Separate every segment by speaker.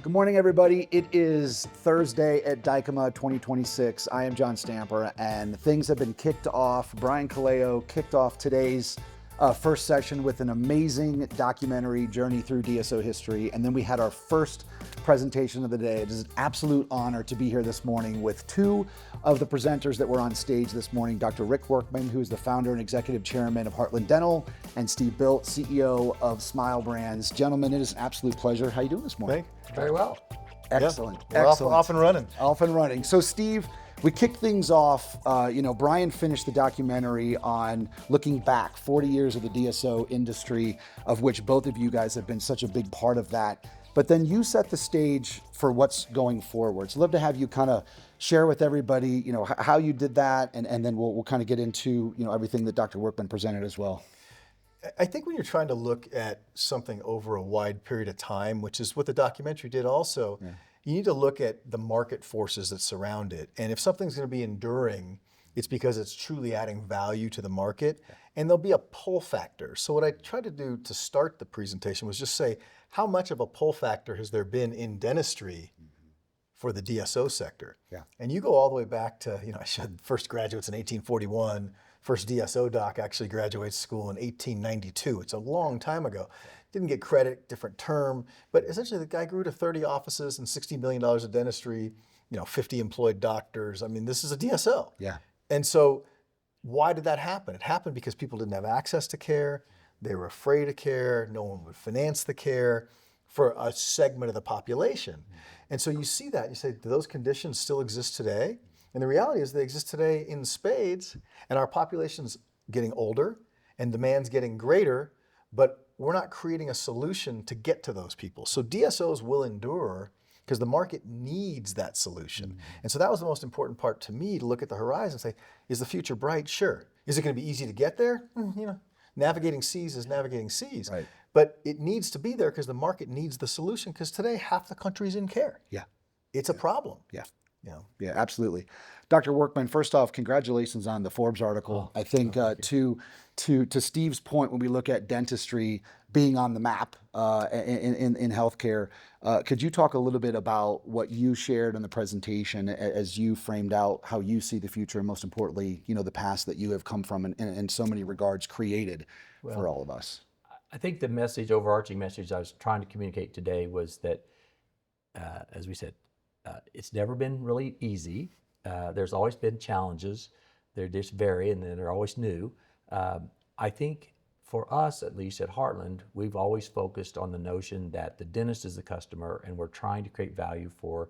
Speaker 1: Good morning, everybody. It is Thursday at Dykema 2026. I am John Stamper, and things have been kicked off. Brian Kaleo kicked off today's first session with an amazing documentary journey through DSO history, and then we had our first presentation of the day. It is an absolute honor to be here this morning with two of the presenters that were on stage this morning, Dr. Rick Workman, who is the founder and executive chairman of Heartland Dental, and Steve Bilt, CEO of Smile Brands. Gentlemen, it is an absolute pleasure. How are you doing this morning?
Speaker 2: Very well.
Speaker 1: Excellent.
Speaker 2: We're
Speaker 1: Excellent.
Speaker 2: off and running.
Speaker 1: Off and running. So Steve, we kicked things off, Brian finished the documentary on looking back 40 years of the DSO industry, of which both of you guys have been such a big part of that. But then you set the stage for what's going forward. So I'd love to have you kind of share with everybody, how you did that, and then we'll kind of get into, everything that Dr. Workman presented as well.
Speaker 2: I think when you're trying to look at something over a wide period of time, which is what the documentary did also, you need to look at the market forces that surround it. And if something's going to be enduring, it's because it's truly adding value to the market, and there'll be a pull factor. So what I tried to do to start the presentation was just say, how much of a pull factor has there been in dentistry for the DSO sector? And you go all the way back to, I said first graduates in 1841, first DSO doc actually graduates school in 1892. It's a long time ago. Didn't get credit, different term, but essentially the guy grew to 30 offices and $60 million of dentistry, 50 employed doctors. I mean, this is a DSO. And so why did that happen? It happened because people didn't have access to care. They were afraid of care. No one would finance the care for a segment of the population. And so you see that, you say, do those conditions still exist today? And the reality is they exist today in spades, and our population's getting older and demand's getting greater, but we're not creating a solution to get to those people. So DSOs will endure because the market needs that solution. And so that was the most important part to me, to look at the horizon and say, is the future bright? Sure. Is it going to be easy to get there? Navigating seas is navigating seas. But it needs to be there because the market needs the solution, because today half the country's in care. It's a problem.
Speaker 1: Yeah, absolutely. Dr. Workman, first off, congratulations on the Forbes article. I think to Steve's point, when we look at dentistry being on the map in healthcare, could you talk a little bit about what you shared in the presentation as you framed out how you see the future, and most importantly, the past that you have come from and in so many regards created for all of us?
Speaker 3: I think the overarching message I was trying to communicate today was that, as we said, it's never been really easy. There's always been challenges. They just vary, and then they're always new. I think for us, at least at Heartland, we've always focused on the notion that the dentist is the customer, and we're trying to create value for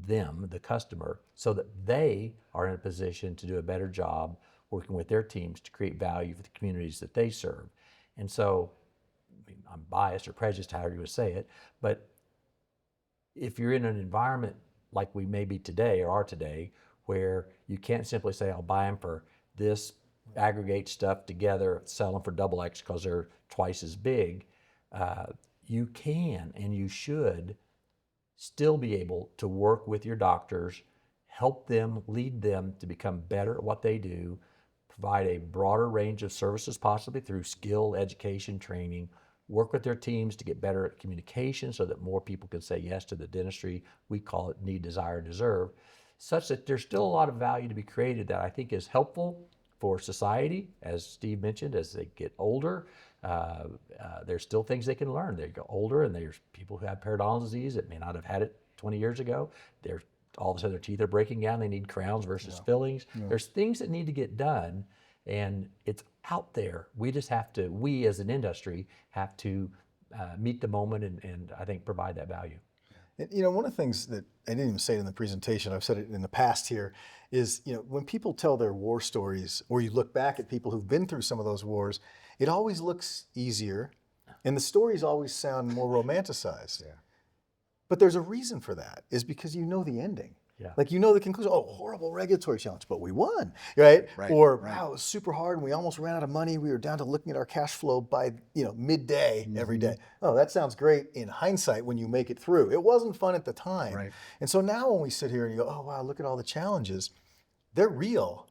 Speaker 3: them, the customer, so that they are in a position to do a better job working with their teams to create value for the communities that they serve. And so, I'm biased or prejudiced, however you would say it, but if you're in an environment like we may be today or are today, where you can't simply say, I'll buy them for this, aggregate stuff together, sell them for double X because they're twice as big, you can and you should still be able to work with your doctors, help them, lead them to become better at what they do, provide a broader range of services, possibly through skill, education, training, work with their teams to get better at communication so that more people can say yes to the dentistry. We call it need, desire, deserve, such that there's still a lot of value to be created that I think is helpful for society, as Steve mentioned, as they get older. There's still things they can learn. They go older, and there's people who have periodontal disease that may not have had it 20 years ago. They're all of a sudden their teeth are breaking down. They need crowns versus fillings. There's things that need to get done, and it's out there. We just have to, we as an industry have to meet the moment and I think provide that value.
Speaker 2: One of the things that I didn't even say it in the presentation, I've said it in the past here, is when people tell their war stories, or you look back at people who've been through some of those wars, it always looks easier, and the stories always sound more romanticized. But there's a reason for that, is because you know the ending. Like the conclusion, horrible regulatory challenge, but we won, right? Wow, it was super hard and we almost ran out of money. We were down to looking at our cash flow by midday every day. Oh, that sounds great in hindsight when you make it through. It wasn't fun at the time. And so now when we sit here and you go, oh wow, look at all the challenges, they're real.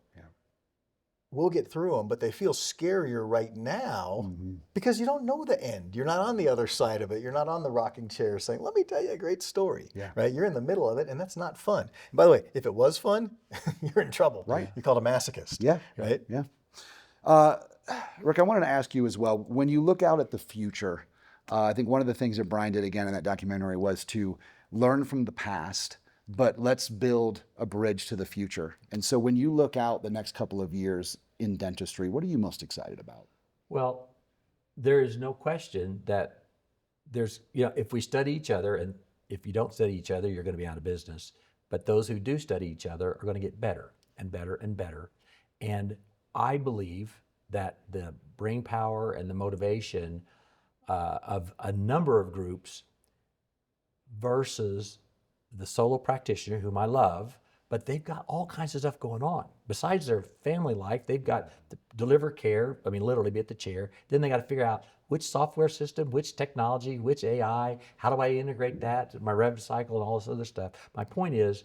Speaker 2: we'll get through them, but they feel scarier right now because you don't know the end. You're not on the other side of it. You're not on the rocking chair saying, let me tell you a great story, right? You're in the middle of it, and that's not fun. And by the way, if it was fun, you're in trouble.
Speaker 1: Right.
Speaker 2: You're called a masochist.
Speaker 1: Yeah.
Speaker 2: Right?
Speaker 1: Yeah. Rick, I wanted to ask you as well, when you look out at the future, I think one of the things that Brian did again in that documentary was to learn from the past, but let's build a bridge to the future. And so when you look out the next couple of years in dentistry, what are you most excited about?
Speaker 3: Well, there is no question that there's, if we study each other, and if you don't study each other, you're going to be out of business. But those who do study each other are going to get better and better and better. And I believe that the brain power and the motivation of a number of groups versus the solo practitioner, whom I love, but they've got all kinds of stuff going on. Besides their family life, they've got to deliver care, literally be at the chair. Then they got to figure out which software system, which technology, which AI, how do I integrate that, my rev cycle and all this other stuff. My point is,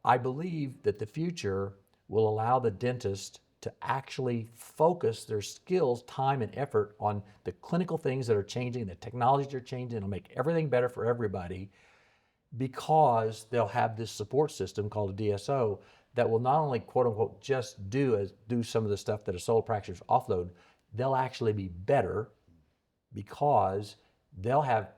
Speaker 3: I believe that the future will allow the dentist to actually focus their skills, time, and effort on the clinical things that are changing, the technologies that are changing. It'll make everything better for everybody, because they'll have this support system called a DSO that will not only quote unquote just do some of the stuff that a solo practitioners offload, they'll actually be better because they'll have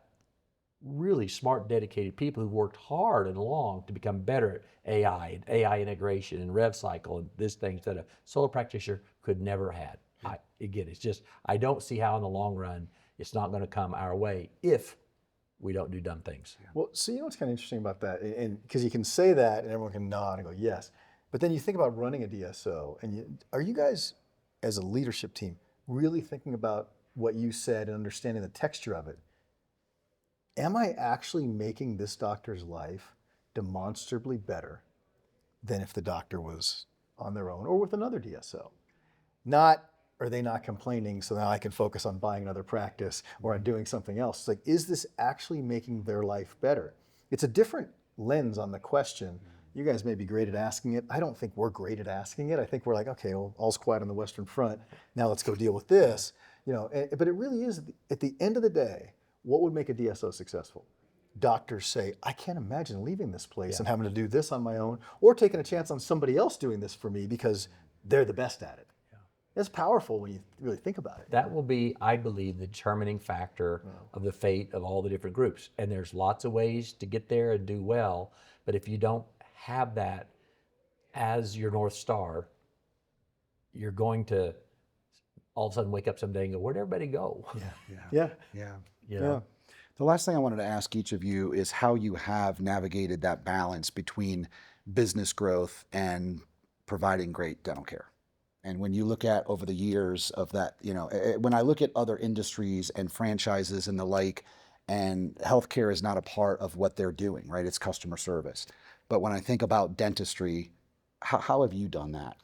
Speaker 3: really smart, dedicated people who've worked hard and long to become better at AI and AI integration and rev cycle and this things that a solo practitioner could never have had. I don't see how in the long run it's not going to come our way if we don't do dumb things.
Speaker 2: Well, so what's kind of interesting about that, and because you can say that and everyone can nod and go, yes, but then you think about running a DSO, and are you guys, as a leadership team, really thinking about what you said and understanding the texture of it? Am I actually making this doctor's life demonstrably better than if the doctor was on their own or with another DSO? Not, are they not complaining so now I can focus on buying another practice or on doing something else? It's like, is this actually making their life better? It's a different lens on the question. You guys may be great at asking it. I don't think we're great at asking it. I think we're like, okay, well, all's quiet on the Western Front. Now let's go deal with this. But it really is, at the end of the day, what would make a DSO successful? Doctors say, I can't imagine leaving this place and having to do this on my own, or taking a chance on somebody else doing this for me because they're the best at it. It's powerful when you really think about it.
Speaker 3: That will be, I believe, the determining factor of the fate of all the different groups. And there's lots of ways to get there and do well, but if you don't have that as your North Star, you're going to all of a sudden wake up someday and go, where'd everybody go?
Speaker 2: Yeah.
Speaker 1: The last thing I wanted to ask each of you is how you have navigated that balance between business growth and providing great dental care. And when you look at over the years of that, when I look at other industries and franchises and the like, and healthcare is not a part of what they're doing, right? It's customer service. But when I think about dentistry, how have you done that?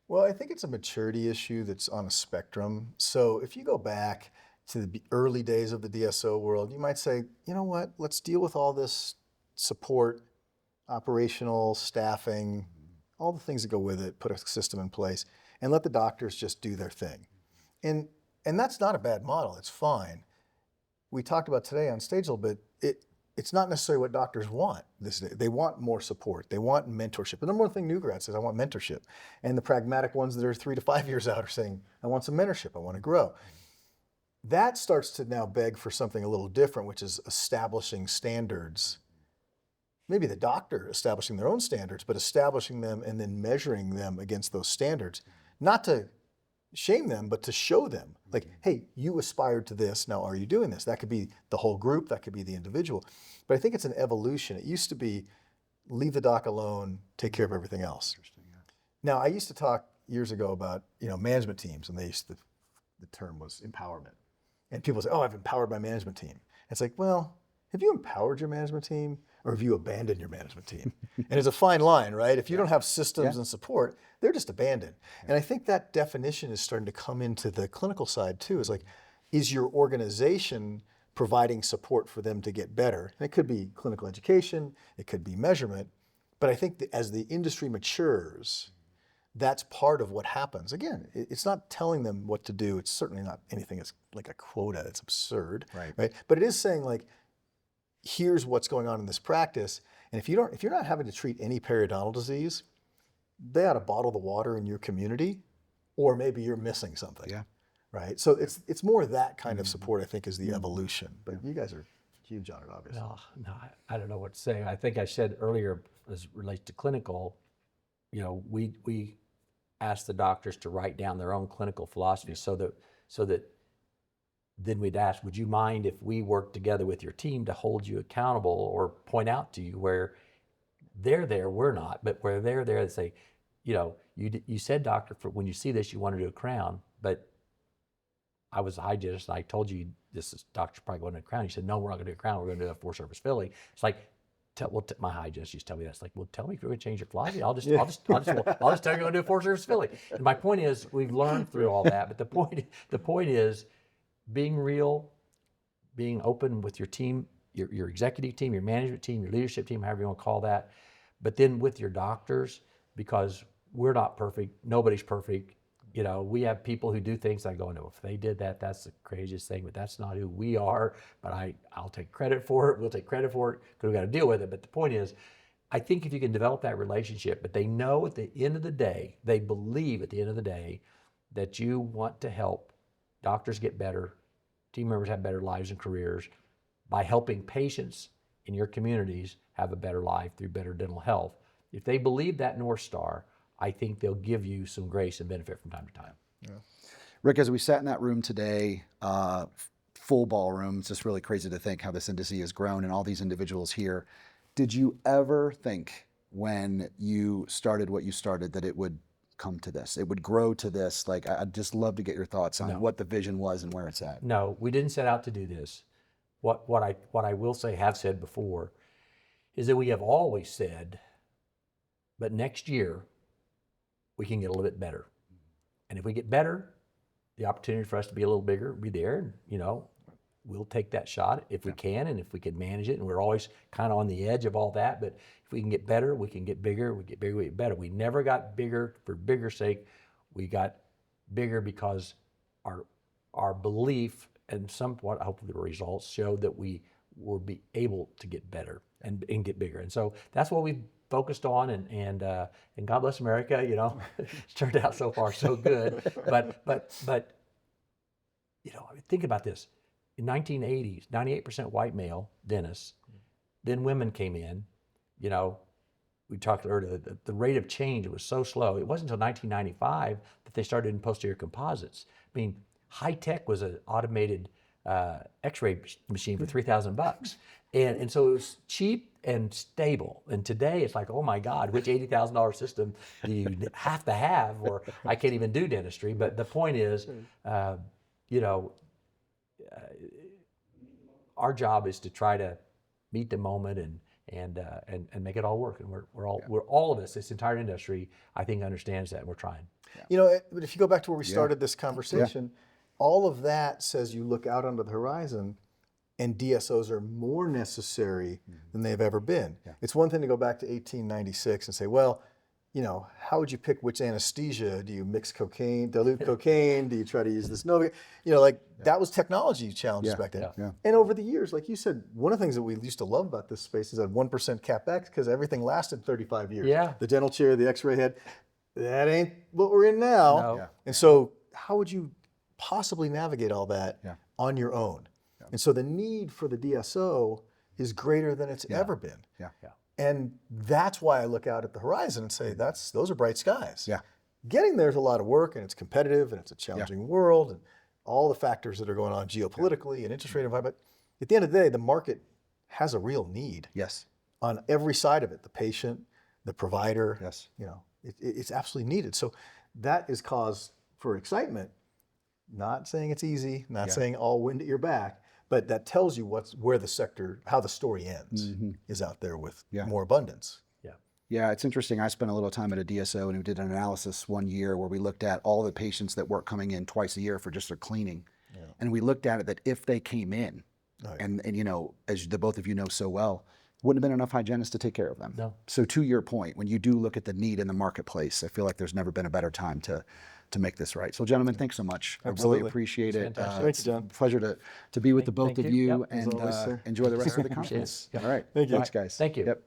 Speaker 2: Well, I think it's a maturity issue that's on a spectrum. So if you go back to the early days of the DSO world, you might say, you know what, let's deal with all this support, operational, staffing, all the things that go with it, put a system in place, and let the doctors just do their thing. And that's not a bad model, it's fine. We talked about today on stage a little bit, it's not necessarily what doctors want this day. They want more support, they want mentorship. The number one thing new grad says, I want mentorship. And the pragmatic ones that are 3 to 5 years out are saying, I want some mentorship, I want to grow. That starts to now beg for something a little different, which is establishing standards. Maybe the doctor establishing their own standards, but establishing them and then measuring them against those standards. Not to shame them, but to show them, like, hey, you aspired to this, now are you doing this? That could be the whole group, that could be the individual. But I think it's an evolution. It used to be, leave the doc alone, take care of everything else. Now, I used to talk years ago about, management teams, and the term was empowerment. And people say, oh, I've empowered my management team. It's like, well, have you empowered your management team? Or have you abandoned your management team? And it's a fine line, right? If you don't have systems and support, they're just abandoned. And I think that definition is starting to come into the clinical side too. Is like, is your organization providing support for them to get better? And it could be clinical education, it could be measurement. But I think that as the industry matures, that's part of what happens. Again, it's not telling them what to do. It's certainly not anything that's like a quota. It's absurd, right? But it is saying like, here's what's going on in this practice. And if you're not having to treat any periodontal disease, they ought to bottle the water in your community, or maybe you're missing something.
Speaker 1: Yeah.
Speaker 2: Right. So it's more that kind of support, I think, is the evolution. But you guys are huge on it, obviously.
Speaker 3: No, I don't know what to say. I think I said earlier, as it relates to clinical, we asked the doctors to write down their own clinical philosophy, so that then we'd ask, would you mind if we worked together with your team to hold you accountable or point out to you where they're there, we're not, but where they're there, they say, you said, doctor, for when you see this, you want to do a crown, but I was a hygienist and I told you doctor's probably going to do a crown. You said, no, we're not going to do a crown. We're going to do a 4-surface filling. It's like, my hygienist used to tell me that. It's like, well, tell me if you're going to change your philosophy. I'll just tell you you're going to do a 4-surface filling. And my point is, we've learned through all that. But the point is, being real, being open with your team, your executive team, your management team, your leadership team, however you want to call that. But then with your doctors, because we're not perfect, nobody's perfect. We have people who do things I go, no, if they did that, that's the craziest thing, but that's not who we are. But I'll take credit for it. We'll take credit for it because we got to deal with it. But the point is, I think if you can develop that relationship, but they know at the end of the day, they believe at the end of the day that you want to help doctors get better, team members have better lives and careers by helping patients in your communities have a better life through better dental health. If they believe that North Star, I think they'll give you some grace and benefit from time to time.
Speaker 1: Yeah. Rick, as we sat in that room today, full ballroom, it's just really crazy to think how this industry has grown and all these individuals here. Did you ever think when you started what you started that it would come to this? It would grow to this? Like, I'd just love to get your thoughts on what the vision was and where it's at.
Speaker 3: No, we didn't set out to do this. What I will say, have said before, is that we have always said, but next year, we can get a little bit better. And if we get better, the opportunity for us to be a little bigger will be there. And, we'll take that shot if we can, and if we can manage it. And we're always kind of on the edge of all that. But if we can get better, we can get bigger. We get bigger, we get better. We never got bigger for bigger sake. We got bigger because our belief and somewhat, hopefully, the results showed that we will be able to get better and get bigger. And so that's what we've focused on, and God bless America, it's turned out so far so good. But think about this. In 1980s, 98% white male dentists, then women came in. We talked earlier, the rate of change was so slow. It wasn't until 1995 that they started in posterior composites. I mean, high tech was an automated X-ray machine for $3,000. And so it was cheap and stable. And today it's like, oh my God, which $80,000 system do you have to have? Or I can't even do dentistry. But the point is, our job is to try to meet the moment and make it all work. And we're all of us, this entire industry, I think understands that, and we're trying.
Speaker 2: Yeah. But if you go back to where we started this conversation, all of that says you look out onto the horizon and DSOs are more necessary than they've ever been. Yeah. It's one thing to go back to 1896 and say, well, how would you pick which anesthesia? Do you mix cocaine, dilute cocaine? Do you try to use this Novichok? That was technology challenges back then. Yeah. And over the years, like you said, one of the things that we used to love about this space is that 1% CapEx, because everything lasted 35 years. Yeah. The dental chair, the X-ray head, that ain't what we're in now. No. Yeah. And so how would you possibly navigate all that on your own? Yeah. And so the need for the DSO is greater than it's ever been. Yeah. Yeah. And that's why I look out at the horizon and say, those are bright skies. Yeah. Getting there is a lot of work, and it's competitive, and it's a challenging world, and all the factors that are going on geopolitically and interest rate environment. At the end of the day, the market has a real need. Yes. On every side of it, the patient, the provider. Yes. It's absolutely needed. So that is cause for excitement. Not saying it's easy, not saying all wind at your back, but that tells you where the sector, how the story ends, is out there with more abundance. Yeah.
Speaker 1: Yeah, it's interesting. I spent a little time at a DSO and we did an analysis one year where we looked at all the patients that weren't coming in twice a year for just their cleaning. Yeah. And we looked at it that if they came in, and as the both of you know so well, wouldn't have been enough hygienists to take care of them.
Speaker 3: No.
Speaker 1: So to your point, when you do look at the need in the marketplace, I feel like there's never been a better time to make this right. So gentlemen, thanks so much. I
Speaker 2: Absolutely.
Speaker 1: really appreciate it.
Speaker 3: fantastic.
Speaker 2: Thank you, John.
Speaker 1: Pleasure to be with the both
Speaker 3: Thank
Speaker 1: of
Speaker 3: you.
Speaker 1: you,
Speaker 3: Yep.
Speaker 1: and
Speaker 2: always, sir.
Speaker 1: enjoy the rest of the
Speaker 3: Appreciate it.
Speaker 1: conference.
Speaker 3: Yep.
Speaker 1: All right.
Speaker 2: Thank you.
Speaker 1: Thanks, guys.
Speaker 3: Thank you.
Speaker 1: Yep.